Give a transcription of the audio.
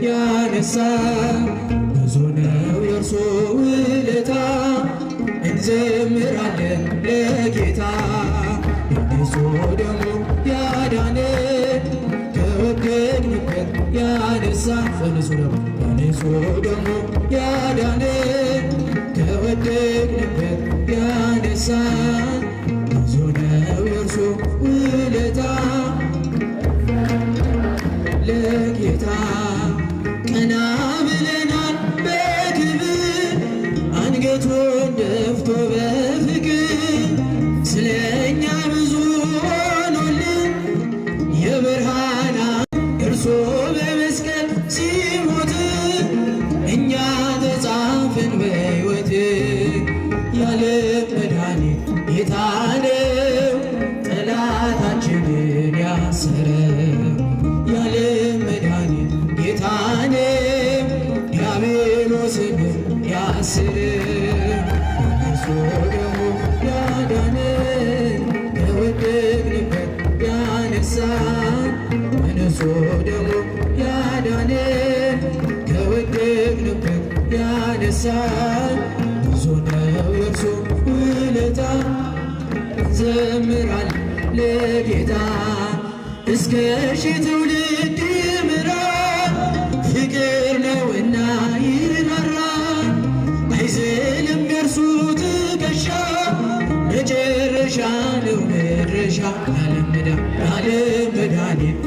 ያነሳ ብዙ ነው የእርሱ ውለታ። እንዘምራለን ለጌታ በንጹ ደሙ ያዳነን ከወደቅንበት ያነሳ በንጹ ደሙ ያዳነን ከወደቅንበት ያነሳ ብዙ ነው የእርሱ ውለታ። ለጌታ ቀና ብለናል በክብር አንገቱን ደፍቶ በፍቅር ስለኛ ብዙ ሆኖልን የብርሃን እርሱ በመስቀል ሲሞት እኛ ተጻፍን በሕይወት ያለ መድኃኒት ጌታ ነው ጠላታችንን ያሰረው ያለ መድኃኒት ጌታ ነው ዲያብሎስን ያሰረው በንጹ ደሙ ያዳነን ከወደቅንበት ያነሳን በንጹ ደሙ ያዳነን ከወደቅንበት ያነሳን ብዙ ነው የእርሱ ውለታ። እንዘምራለን ለጌታ እስከ ሺህ ትውልድ ይምራል ፍቅር ነውና ይራራል አይዝልም የእርሱ ትከሻ መጨረሻ ነው መድረሻ ያለ መድኃኒት